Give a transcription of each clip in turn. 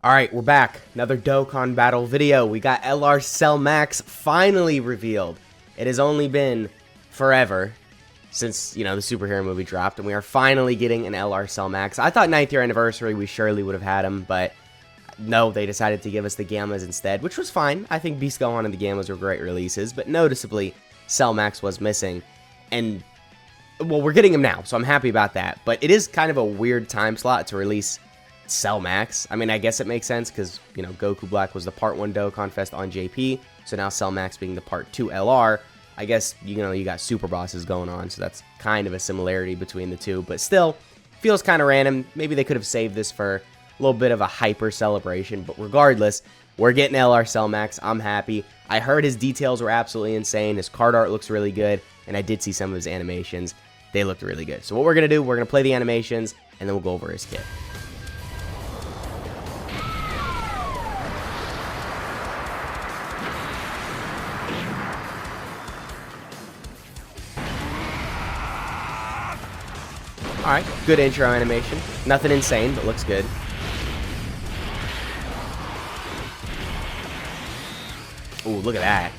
Alright, we're back. Another Dokkan Battle video. We got LR Cell Max finally revealed. It has only been forever since, the superhero movie dropped, and we are finally getting an LR Cell Max. I thought 9th year anniversary we surely would have had him, but no, they decided to give us the Gammas instead, which was fine. I think Beast Gohan and the Gammas were great releases, but noticeably, Cell Max was missing. And, well, we're getting him now, so I'm happy about that. But it is kind of a weird time slot to release Cell Max. I mean, I guess it makes sense because, Goku Black was the Part 1 Dokkan Fest on JP, so now Cell Max being the Part 2 LR, I guess, you got Super Bosses going on, so that's kind of a similarity between the two, but still, feels kind of random. Maybe they could have saved this for a little bit of a hyper celebration, but regardless, we're getting LR Cell Max. I'm happy. I heard his details were absolutely insane. His card art looks really good, and I did see some of his animations. They looked really good. So what we're going to do, we're going to play the animations, and then we'll go over his kit. Alright, good intro animation. Nothing insane, but looks good. Ooh, look at that.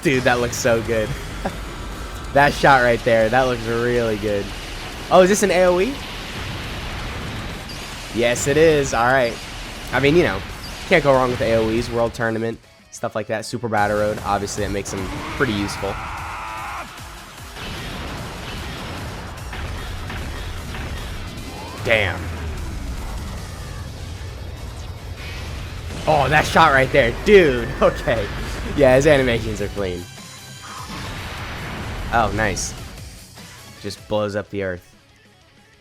Dude, that looks so good. That shot right there, that looks really good. Oh, is this an AoE? Yes, it is. Alright. I mean, can't go wrong with AoEs, World Tournament, stuff like that. Super Battle Road, obviously that makes them pretty useful. Damn. Oh, that shot right there. Dude, okay. Yeah, his animations are clean. Oh, nice. Just blows up the earth.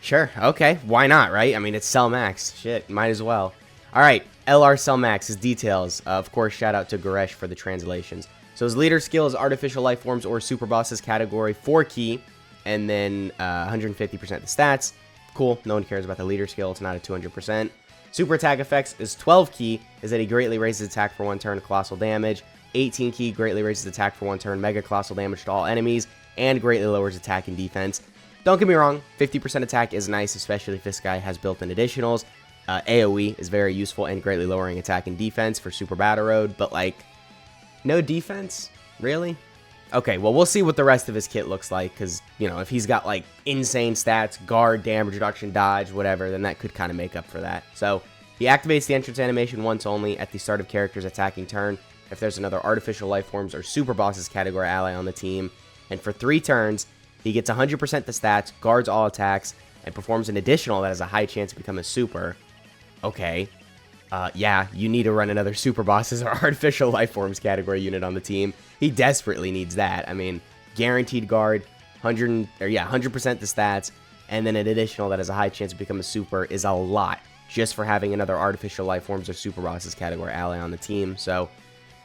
Sure, okay. Why not, right? I mean, it's Cell Max. Shit, might as well. Alright, LR Cell Max, his details. Of course, shout out to Goresh for the translations. So his leader skill is Artificial Life Forms or Super Bosses category, 4 key, and then 150% the stats. Cool, no one cares about the leader skill, it's not at 200%. Super attack effects is 12 key, is that he greatly raises attack for 1 turn, colossal damage. 18 key, greatly raises attack for 1 turn, mega colossal damage to all enemies, and greatly lowers attack and defense. Don't get me wrong, 50% attack is nice, especially if this guy has built-in additionals. AoE is very useful and greatly lowering attack and defense for Super Battle Road, but no defense? Really? Okay, well, we'll see what the rest of his kit looks like, because, if he's got, insane stats, guard, damage reduction, dodge, whatever, then that could kind of make up for that. So, he activates the entrance animation once only at the start of character's attacking turn, if there's another Artificial Life Forms or Super Bosses category ally on the team, and for 3 turns, he gets 100% the stats, guards all attacks, and performs an additional that has a high chance to become a super. Okay. Yeah, you need to run another Super Bosses or Artificial Life Forms category unit on the team. He desperately needs that. I mean, guaranteed guard, 100% the stats, and then an additional that has a high chance to become a super is a lot just for having another Artificial Life Forms or Super Bosses category ally on the team. So,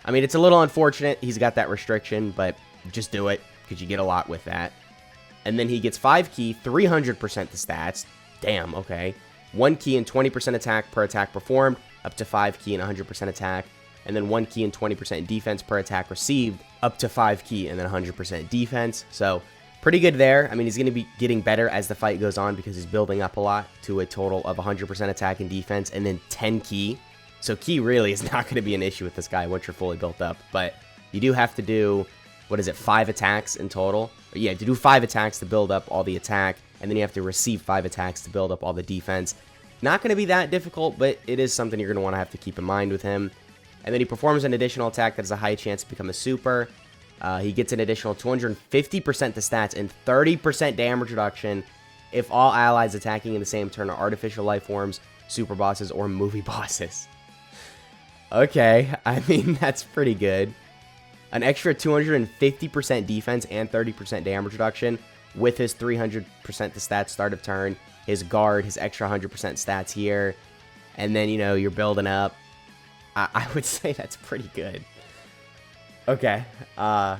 I mean, it's a little unfortunate he's got that restriction, but just do it because you get a lot with that. And then he gets 5 key, 300% the stats. Damn, okay. 1 key and 20% attack per attack performed, up to 5 key and 100% attack, and then 1 key and 20% defense per attack received, up to 5 key and then 100% defense. So, pretty good there. I mean, he's going to be getting better as the fight goes on because he's building up a lot to a total of 100% attack and defense, and then 10 key. So, key really is not going to be an issue with this guy once you're fully built up, but you do have to do, 5 attacks in total? Yeah, to do 5 attacks to build up all the attack, and then you have to receive 5 attacks to build up all the defense. Not going to be that difficult, but it is something you're going to want to have to keep in mind with him. And then he performs an additional attack that has a high chance to become a super. He gets an additional 250% the stats and 30% damage reduction if all allies attacking in the same turn are Artificial Life Forms, Super Bosses, or Movie Bosses. Okay, I mean, that's pretty good. An extra 250% defense and 30% damage reduction with his 300% the stats start of turn, his guard, his extra 100% stats here, and then, you're building up. I would say that's pretty good. Okay, yeah,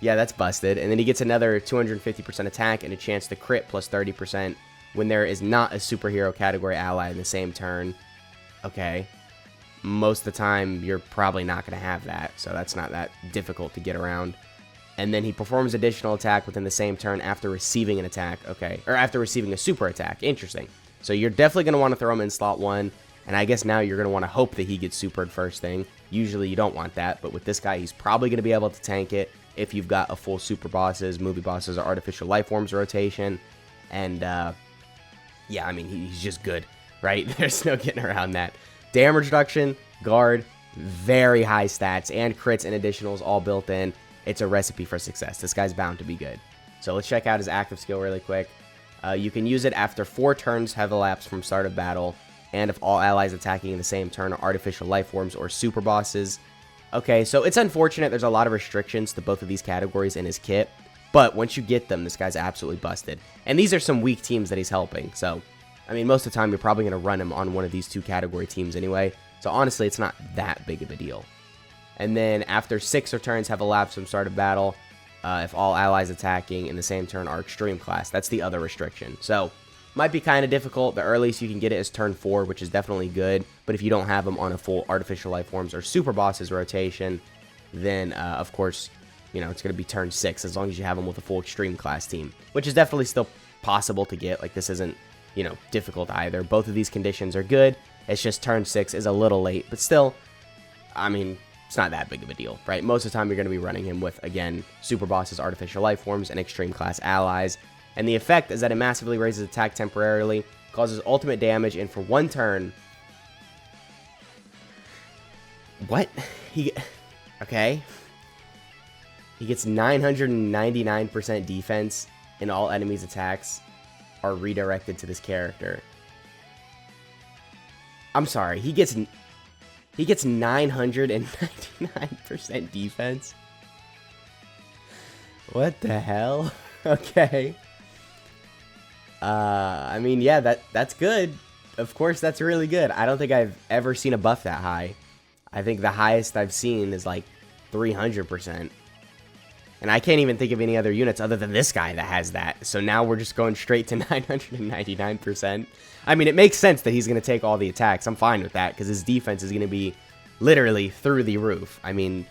that's busted. And then he gets another 250% attack and a chance to crit plus 30% when there is not a superhero category ally in the same turn. Okay. most of the time you're probably not going to have that, so that's not that difficult to get around. And then he performs additional attack within the same turn after receiving an attack, okay, or after receiving a super attack. Interesting. So you're definitely going to want to throw him in slot 1, and I guess now you're going to want to hope that he gets supered first thing. Usually you don't want that, but with this guy, he's probably going to be able to tank it if you've got a full super bosses, movie bosses, or artificial life forms rotation. And, yeah, I mean, he's just good, right? There's no getting around that. Damage reduction, guard, very high stats, and crits and additionals all built in. It's a recipe for success. This guy's bound to be good. So let's check out his active skill really quick. You can use it after 4 turns have elapsed from start of battle, and if all allies attacking in the same turn are artificial life forms or super bosses. Okay, so it's unfortunate there's a lot of restrictions to both of these categories in his kit, but once you get them, this guy's absolutely busted. And these are some weak teams that he's helping, so, I mean, most of the time you're probably going to run him on one of these 2 category teams anyway, so honestly, it's not that big of a deal. And then after 6 turns have elapsed from start of battle, if all allies attacking in the same turn are extreme class. That's the other restriction. So, might be kind of difficult. The earliest you can get it is turn 4, which is definitely good. But if you don't have them on a full artificial life forms or super bosses rotation, then, of course, you know, it's going to be turn 6 as long as you have them with a full extreme class team, which is definitely still possible to get. Like, this isn't, you know, difficult either. Both of these conditions are good. It's just turn 6 is a little late, but still, I mean, it's not that big of a deal, right? Most of the time, you're going to be running him with, again, super bosses, artificial life forms, and extreme class allies. And the effect is that it massively raises attack temporarily, causes ultimate damage, and for 1 turn... What? Okay. He gets 999% defense, and all enemies' attacks are redirected to this character. I'm sorry, he gets 999% defense? What the hell? Okay. I mean, yeah, that's good. Of course, that's really good. I don't think I've ever seen a buff that high. I think the highest I've seen is like 300%. And I can't even think of any other units other than this guy that has that. So now we're just going straight to 999%. I mean, it makes sense that he's going to take all the attacks. I'm fine with that because his defense is going to be literally through the roof. I mean,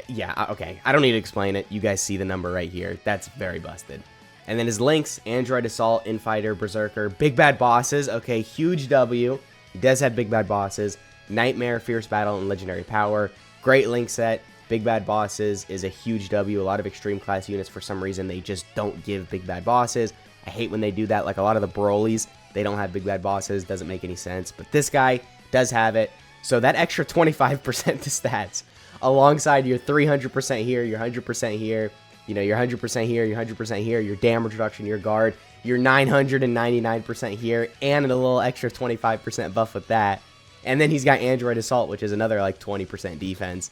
yeah, okay. I don't need to explain it. You guys see the number right here. That's very busted. And then his links, Android Assault, Infighter, Berserker, Big Bad Bosses. Okay, huge W. He does have Big Bad Bosses. Nightmare, Fierce Battle, and Legendary Power. Great link set. Big Bad Bosses is a huge W. A lot of extreme class units, for some reason, they just don't give Big Bad Bosses. I hate when they do that. Like a lot of the Brolys, they don't have Big Bad Bosses. Doesn't make any sense. But this guy does have it. So that extra 25% to stats, alongside your 300% here, your 100% here, you know, your 100% here, your 100% here, your damage reduction, your guard, your 999% here, and a little extra 25% buff with that. And then he's got Android Assault, which is another like 20% defense.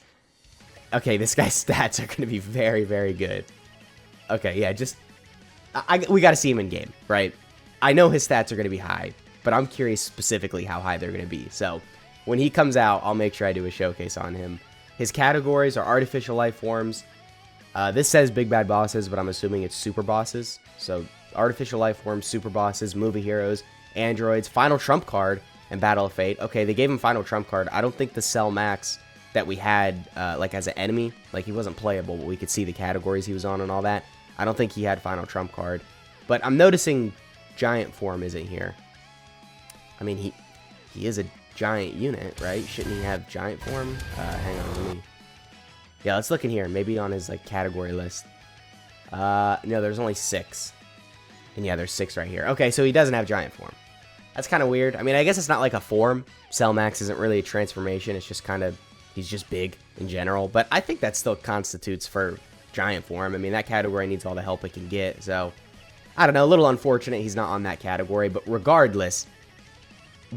Okay, this guy's stats are going to be very, very good. Okay, yeah, just... we got to see him in game, right? I know his stats are going to be high, but I'm curious specifically how high they're going to be. So, when he comes out, I'll make sure I do a showcase on him. His categories are artificial life forms. This says Big Bad Bosses, but I'm assuming it's super bosses. So, artificial life forms, super bosses, movie heroes, androids, final trump card, and Battle of Fate. Okay, they gave him final trump card. I don't think the Cell Max that we had, like, as an enemy, like, he wasn't playable, but we could see the categories he was on and all that. I don't think he had final trump card. But I'm noticing giant form isn't here. I mean, he is a giant unit, right? Shouldn't he have giant form? Hang on, let me... Yeah, let's look in here. Maybe on his, like, category list. No, there's only 6. And yeah, there's 6 right here. Okay, so he doesn't have giant form. That's kind of weird. I mean, I guess it's not like a form. Cell Max isn't really a transformation. It's just kind of... He's just big in general. But I think that still constitutes for giant form. I mean, that category needs all the help it can get. So, I don't know. A little unfortunate he's not on that category. But regardless,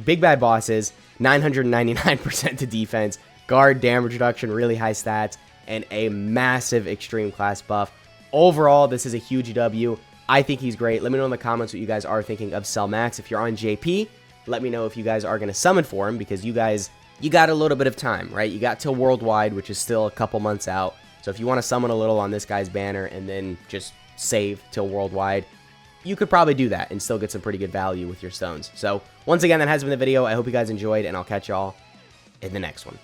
Big Bad Bosses, 999% to defense, guard, damage reduction, really high stats, and a massive extreme class buff. Overall, this is a huge W. I think he's great. Let me know in the comments what you guys are thinking of Cell Max. If you're on JP, let me know if you guys are going to summon for him, because you guys... You got a little bit of time, right? You got till Worldwide, which is still a couple months out. So if you want to summon a little on this guy's banner and then just save till Worldwide, you could probably do that and still get some pretty good value with your stones. So once again, that has been the video. I hope you guys enjoyed, and I'll catch y'all in the next one.